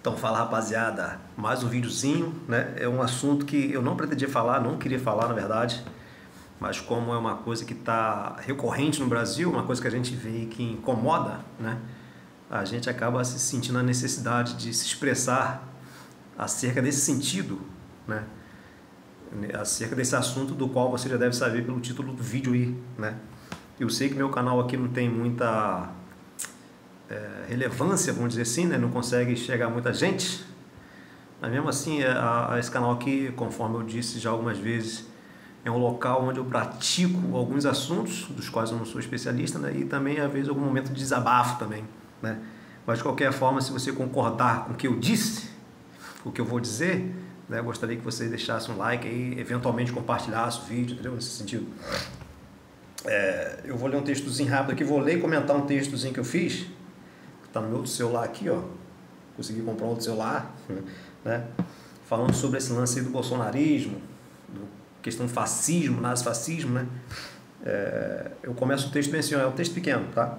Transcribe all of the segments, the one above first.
Então fala, rapaziada, mais um videozinho, né? É um assunto que eu não pretendia falar, não queria falar na verdade, mas como é uma coisa que está recorrente no Brasil, uma coisa que a gente vê que incomoda, né? A gente acaba se sentindo a necessidade de se expressar acerca desse sentido, né? Acerca desse assunto do qual você já deve saber pelo título do vídeo aí, né? Eu sei que meu canal aqui não tem muita relevância, vamos dizer assim, né? Não consegue chegar a muita gente, mas mesmo assim esse canal aqui, conforme eu disse já algumas vezes, é um local onde eu pratico alguns assuntos dos quais eu não sou especialista, né? E também às vezes algum momento de desabafo também, né? Mas de qualquer forma, se você concordar com o que eu disse, o que eu vou dizer, né, eu gostaria que você deixasse um like aí, eventualmente compartilhasse o vídeo, entendeu? Nesse sentido. Eu vou ler um textozinho rápido aqui, vou ler e comentar um textozinho que eu fiz, que está no meu outro celular aqui, ó. Consegui comprar um outro celular, né? Falando sobre esse lance aí do bolsonarismo, questão do fascismo, nazifascismo, né? Eu começo o texto bem assim, ó, é um texto pequeno, tá?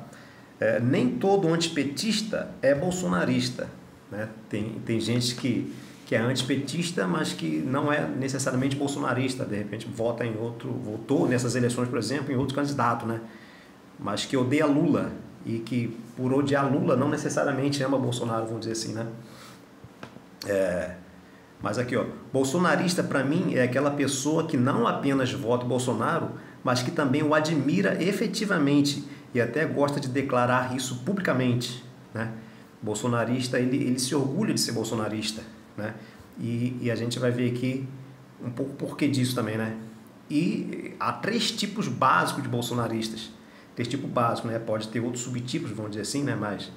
Nem todo antipetista é bolsonarista, né? Tem gente que é antipetista, mas que não é necessariamente bolsonarista, de repente vota em outro, votou nessas eleições, por exemplo, em outro candidato, né? Mas que odeia Lula e que por odiar Lula não necessariamente ama Bolsonaro, vamos dizer assim, né? Mas aqui, ó, bolsonarista para mim é aquela pessoa que não apenas vota Bolsonaro, mas que também o admira efetivamente e até gosta de declarar isso publicamente, né? Bolsonarista, ele se orgulha de ser bolsonarista, né? E a gente vai ver aqui um pouco porquê disso também, né? E há três tipos básicos de bolsonaristas. Três tipos básicos, né? Pode ter outros subtipos, vamos dizer assim, né? Mas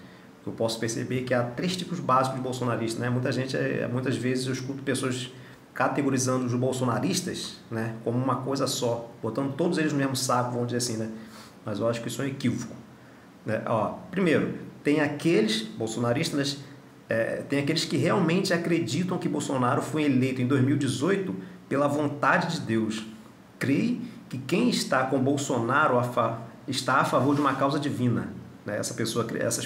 eu posso perceber que há três tipos básicos de bolsonaristas, né? Muitas vezes eu escuto pessoas categorizando os bolsonaristas, né, como uma coisa só, botando todos eles no mesmo saco, vamos dizer assim, né? Mas eu acho que isso é um equívoco, né? Ó, primeiro, tem aqueles bolsonaristas, tem aqueles que realmente acreditam que Bolsonaro foi eleito em 2018 pela vontade de Deus. Creem que quem está com Bolsonaro está a favor de uma causa divina, né? Essas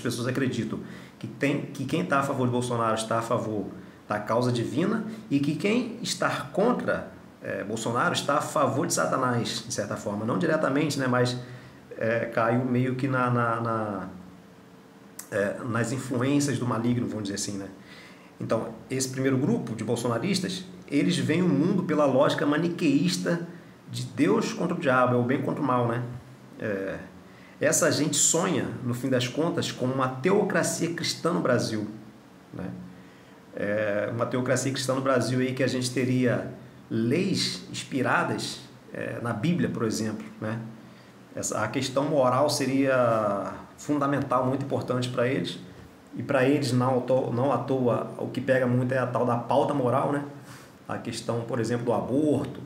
pessoas acreditam que quem está a favor de Bolsonaro está a favor da causa divina e que quem está contra Bolsonaro está a favor de Satanás, de certa forma. Não diretamente, né? Mas caiu meio que nas influências do maligno, vamos dizer assim, né? Então, esse primeiro grupo de bolsonaristas, eles veem o mundo pela lógica maniqueísta de Deus contra o diabo, é o bem contra o mal, né? Essa gente sonha, no fim das contas, com uma teocracia cristã no Brasil, né? Uma teocracia cristã no Brasil aí que a gente teria leis inspiradas na Bíblia, por exemplo, né? A questão moral seria fundamental, muito importante para eles, e para eles não à toa o que pega muito é a tal da pauta moral, né? A questão, por exemplo, do aborto.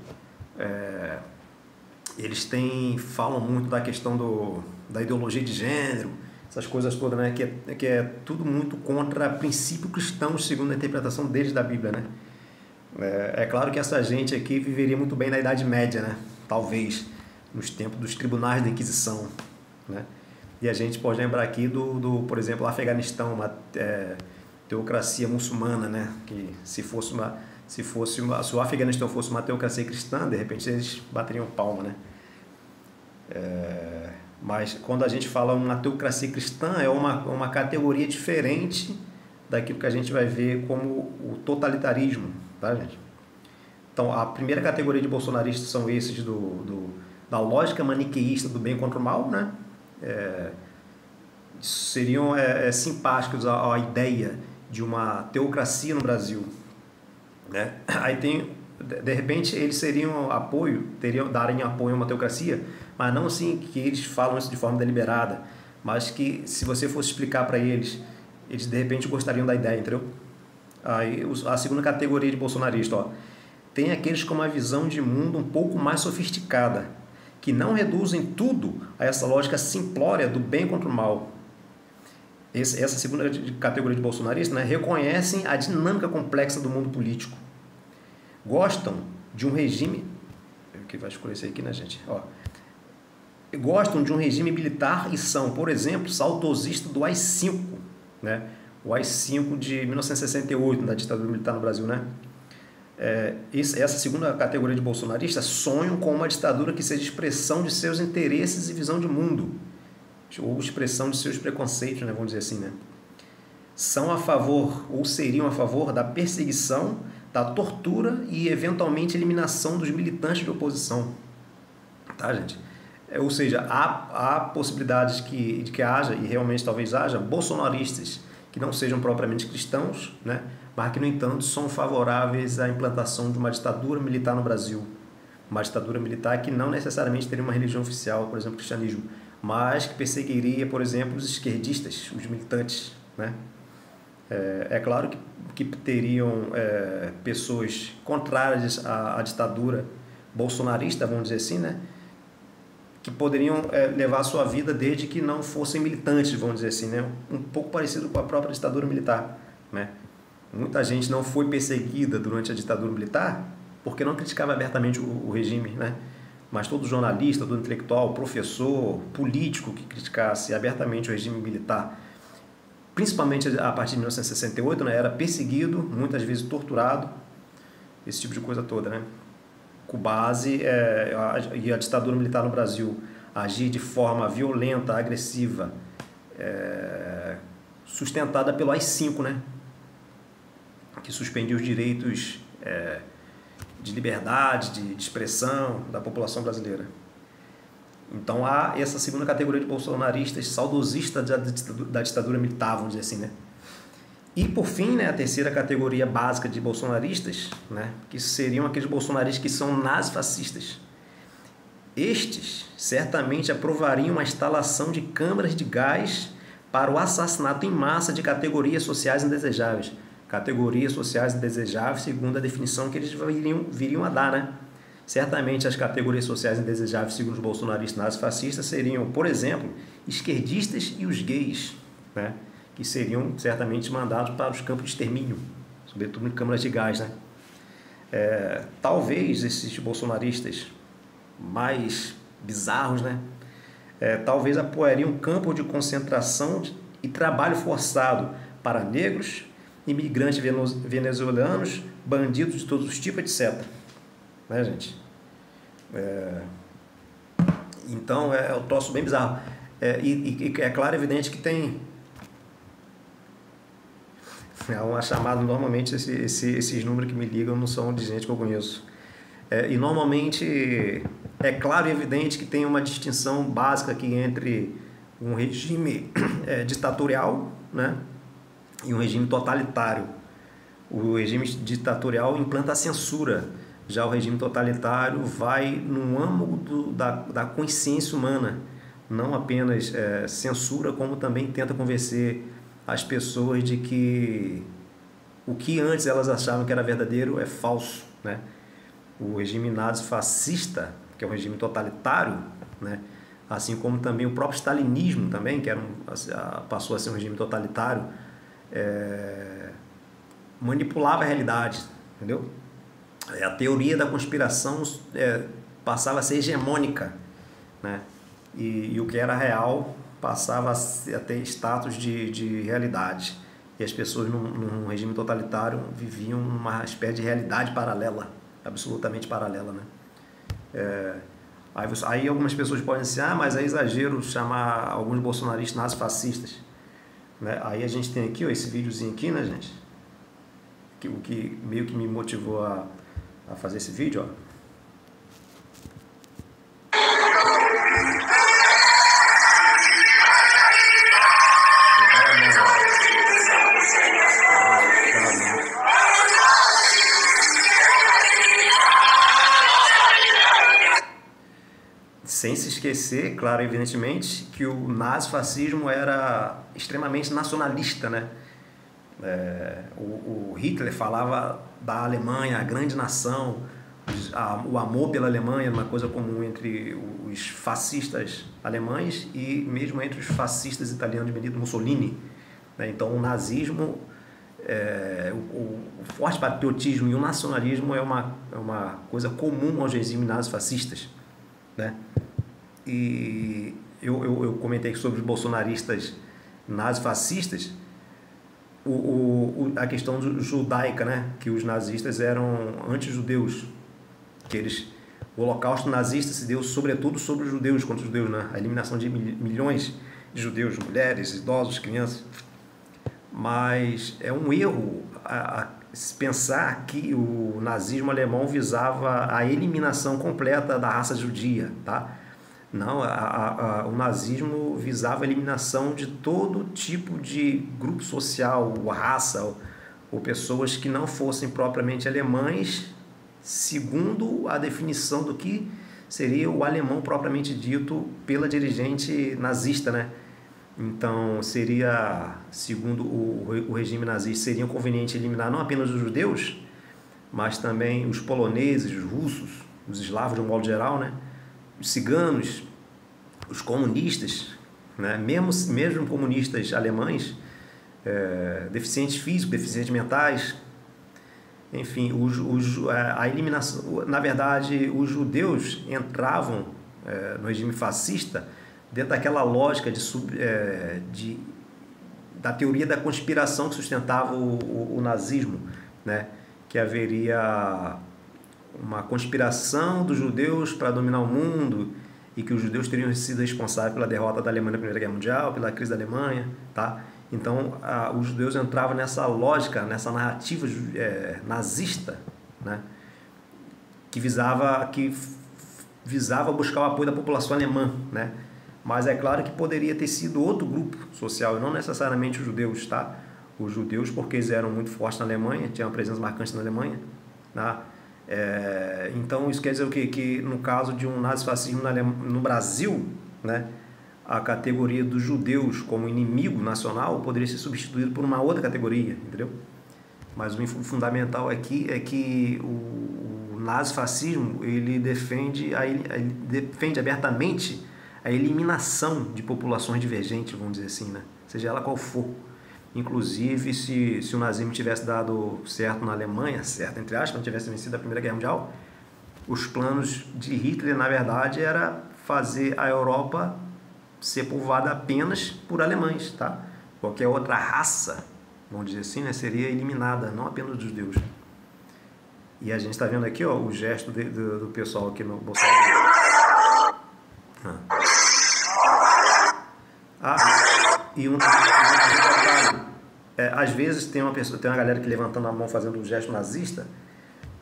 Eles falam muito da questão da ideologia de gênero, essas coisas todas, né? Que é tudo muito contra princípios cristãos, segundo a interpretação deles da Bíblia, né? É claro que essa gente aqui viveria muito bem na Idade Média, né? Talvez, nos tempos dos tribunais da Inquisição, né? E a gente pode lembrar aqui por exemplo, Afeganistão, uma teocracia muçulmana, né? Que se o Afeganistão fosse uma teocracia cristã, de repente eles bateriam palma, né? Mas quando a gente fala uma teocracia cristã, é uma categoria diferente daquilo que a gente vai ver como o totalitarismo, tá, gente? Então, a primeira categoria de bolsonaristas são esses da lógica maniqueísta do bem contra o mal, né? Seriam simpáticos à ideia de uma teocracia no Brasil, né? Aí de repente eles darem apoio a uma teocracia, mas não assim que eles falam isso de forma deliberada, mas que se você fosse explicar para eles de repente gostariam da ideia, entendeu? Aí a segunda categoria de bolsonarista, ó, tem aqueles com uma visão de mundo um pouco mais sofisticada, que não reduzem tudo a essa lógica simplória do bem contra o mal. Essa segunda categoria de bolsonaristas, né, reconhecem a dinâmica complexa do mundo político. Gostam de um regime... que vai escurecer aqui, né, gente? Ó. Gostam de um regime militar e são, por exemplo, saudosistas do AI-5, né? o AI-5 de 1968, da ditadura militar no Brasil, né? Essa segunda categoria de bolsonaristas sonham com uma ditadura que seja expressão de seus interesses e visão de mundo, ou expressão de seus preconceitos, né, vamos dizer assim, né? São a favor, ou seriam a favor, da perseguição, da tortura e, eventualmente, eliminação dos militantes de oposição. Tá, gente? Ou seja, há possibilidades de que haja, e realmente talvez haja, bolsonaristas que não sejam propriamente cristãos, né? Mas que, no entanto, são favoráveis à implantação de uma ditadura militar no Brasil. Uma ditadura militar que não necessariamente teria uma religião oficial, por exemplo, o cristianismo, mas que perseguiria, por exemplo, os esquerdistas, os militantes, né? É claro que teriam pessoas contrárias à ditadura bolsonarista, vamos dizer assim, né? Que poderiam levar a sua vida desde que não fossem militantes, vamos dizer assim, né? Um pouco parecido com a própria ditadura militar, né? Muita gente não foi perseguida durante a ditadura militar porque não criticava abertamente o regime, né? Mas todo jornalista, todo intelectual, professor, político que criticasse abertamente o regime militar, principalmente a partir de 1968, né, era perseguido, muitas vezes torturado, esse tipo de coisa toda, né? Com base e a ditadura militar no Brasil agir de forma violenta, agressiva, sustentada pelo AI-5, né? Que suspendia os direitos de liberdade, de expressão da população brasileira. Então há essa segunda categoria de bolsonaristas saudosistas da ditadura militar, vamos dizer assim, né? E por fim, né, a terceira categoria básica de bolsonaristas, né, que seriam aqueles bolsonaristas que são nazifascistas. Estes certamente aprovariam a instalação de câmaras de gás para o assassinato em massa de categorias sociais indesejáveis. Categorias sociais indesejáveis, segundo a definição que eles viriam a dar, né? Certamente as categorias sociais indesejáveis, segundo os bolsonaristas nazifascistas, seriam, por exemplo, esquerdistas e os gays, né? Que seriam certamente mandados para os campos de extermínio, sobretudo em câmaras de gás, né? Talvez esses bolsonaristas mais bizarros, né? Talvez apoiariam campos de concentração e trabalho forçado para negros, imigrantes venezuelanos, bandidos de todos os tipos, etc. Né, gente? Então é um troço bem bizarro. E é claro, evidente que tem uma chamada. Normalmente esses números que me ligam não são de gente que eu conheço. E normalmente é claro e evidente que tem uma distinção básica aqui entre um regime ditatorial, né, e um regime totalitário. O regime ditatorial implanta a censura, já o regime totalitário vai no âmago da consciência humana, não apenas censura, como também tenta convencer as pessoas de que o que antes elas achavam que era verdadeiro é falso, né? O regime nazi-fascista, que é um regime totalitário, né? Assim como também o próprio stalinismo também, que passou a ser um regime totalitário, manipulava a realidade, entendeu? A teoria da conspiração passava a ser hegemônica, né? E o que era real passava a ter status de realidade. E as pessoas num regime totalitário viviam uma espécie de realidade paralela, absolutamente paralela, né? Aí algumas pessoas podem dizer, mas é exagero chamar alguns bolsonaristas nazifascistas, né? Aí a gente tem aqui, ó, esse videozinho aqui, né, gente? O que meio que me motivou a fazer esse vídeo, ó. Sem se esquecer, claro, evidentemente, que o nazifascismo era extremamente nacionalista, né? O Hitler falava da Alemanha, a grande nação, o amor pela Alemanha era uma coisa comum entre os fascistas alemães e mesmo entre os fascistas italianos de Benito Mussolini, né? Então o nazismo, o forte patriotismo e o nacionalismo é uma coisa comum aos regimes nazifascistas, né? E eu comentei sobre os bolsonaristas nazifascistas. a questão judaica, né? Que os nazistas eram anti-judeus, o holocausto nazista se deu sobretudo sobre os judeus, contra os judeus, né? A eliminação de milhões de judeus, mulheres, idosos, crianças. Mas é um erro pensar que o nazismo alemão visava a eliminação completa da raça judia, tá? Não, o nazismo visava a eliminação de todo tipo de grupo social, ou raça, ou pessoas que não fossem propriamente alemães, segundo a definição do que seria o alemão propriamente dito pela dirigente nazista, né? Então, seria, segundo o regime nazista, seria conveniente eliminar não apenas os judeus, mas também os poloneses, os russos, os eslavos de um modo geral, né? Os ciganos, os comunistas, né? Mesmo comunistas alemães, deficientes físicos, deficientes mentais, enfim, a eliminação, na verdade, os judeus entravam no regime fascista dentro daquela lógica da teoria da conspiração que sustentava o nazismo, né? Que haveria uma conspiração dos judeus para dominar o mundo e que os judeus teriam sido responsáveis pela derrota da Alemanha na Primeira Guerra Mundial, pela crise da Alemanha, tá? Então, os judeus entravam nessa lógica, nessa narrativa nazista, né? que visava buscar o apoio da população alemã, né? Mas é claro que poderia ter sido outro grupo social, e não necessariamente os judeus, tá? Os judeus, porque eles eram muito fortes na Alemanha, tinham uma presença marcante na Alemanha, tá? Então, isso quer dizer o quê? Que no caso de um nazifascismo no Brasil, né, a categoria dos judeus como inimigo nacional poderia ser substituído por uma outra categoria, entendeu? Mas o fundamental aqui é que o nazifascismo ele defende abertamente a eliminação de populações divergentes, vamos dizer assim, né? Seja ela qual for. Inclusive, se o nazismo tivesse dado certo na Alemanha, certo entre aspas, não tivesse vencido a Primeira Guerra Mundial, os planos de Hitler, na verdade, era fazer a Europa ser povoada apenas por alemães, tá? Qualquer outra raça, vamos dizer assim, né, seria eliminada, não apenas dos judeus. E a gente está vendo aqui, ó, o gesto do pessoal aqui no Bolsonaro. E um detalhe, às vezes tem uma galera que levantando a mão fazendo um gesto nazista,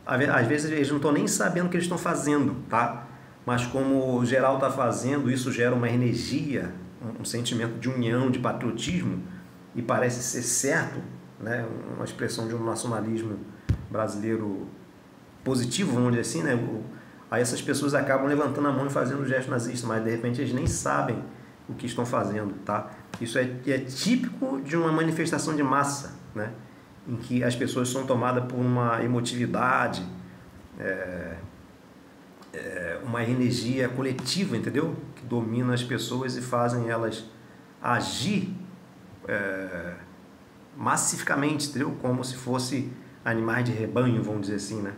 às vezes eles não estão nem sabendo o que eles estão fazendo, tá? Mas como o geral está fazendo, isso gera uma energia, um sentimento de união, de patriotismo, e parece ser certo, né? Uma expressão de um nacionalismo brasileiro positivo, vamos dizer assim, né? Aí essas pessoas acabam levantando a mão e fazendo o gesto nazista, mas de repente eles nem sabem o que estão fazendo, tá? Isso é típico de uma manifestação de massa, né? Em que as pessoas são tomadas por uma emotividade, uma energia coletiva, entendeu? Que domina as pessoas e fazem elas agir massificamente, entendeu? Como se fosse animais de rebanho, vamos dizer assim, né?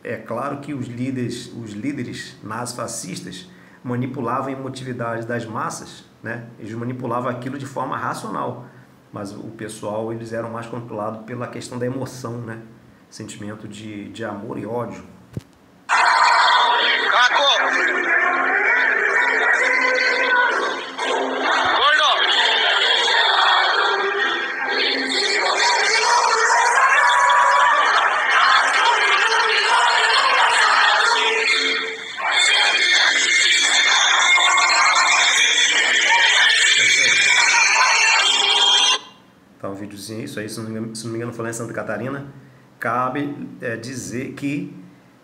É claro que os líderes nazifascistas manipulavam a emotividade das massas, né? Eles manipulavam aquilo de forma racional, mas o pessoal, eles eram mais controlados pela questão da emoção, né? Sentimento de amor e ódio. Tá um videozinho, isso aí, se não me engano, foi lá em Santa Catarina. Cabe dizer que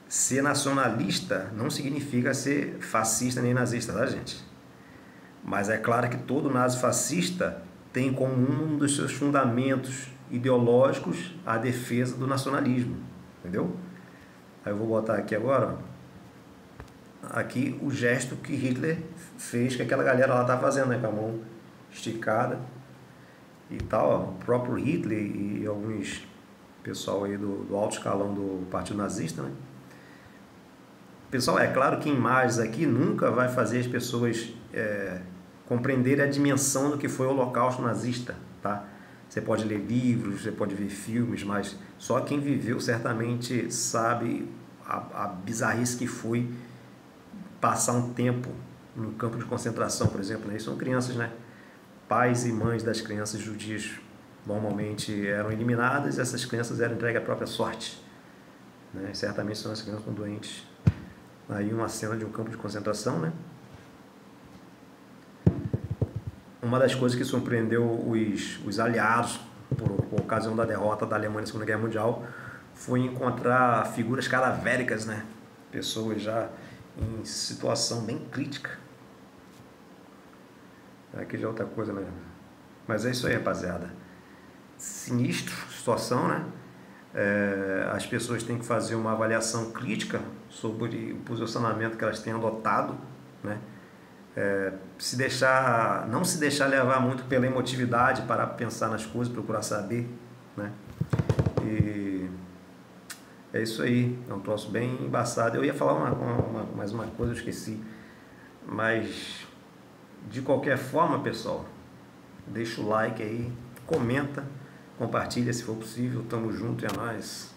ser nacionalista não significa ser fascista nem nazista, tá, gente? Mas é claro que todo nazifascista tem como um dos seus fundamentos ideológicos a defesa do nacionalismo, entendeu? Aí eu vou botar aqui agora, ó, aqui o gesto que Hitler fez, que aquela galera lá tá fazendo, né, com a mão esticada e tal, ó, o próprio Hitler e alguns pessoal aí do alto escalão do Partido Nazista, né? Pessoal, é claro que imagens aqui nunca vai fazer as pessoas compreenderem a dimensão do que foi o Holocausto nazista, tá? Você pode ler livros, você pode ver filmes, mas só quem viveu certamente sabe a bizarrice que foi passar um tempo no campo de concentração, por exemplo, né? Isso são crianças, né? Pais e mães das crianças judias normalmente eram eliminadas e essas crianças eram entregues à própria sorte, né? Certamente são as crianças com doentes. Aí uma cena de um campo de concentração, né? Uma das coisas que surpreendeu os aliados por ocasião da derrota da Alemanha na Segunda Guerra Mundial foi encontrar figuras cadavéricas, né? Pessoas já em situação bem crítica. Aqui já é outra coisa, né? Mas é isso aí, rapaziada. Sinistro situação, né? As pessoas têm que fazer uma avaliação crítica sobre o posicionamento que elas têm adotado, né? Não se deixar levar muito pela emotividade, parar para pensar nas coisas, procurar saber, né? E é isso aí, é um troço bem embaçado. Eu ia falar mais uma coisa, eu esqueci, mas de qualquer forma, pessoal, deixa o like aí, comenta, compartilha se for possível, tamo junto, é nóis.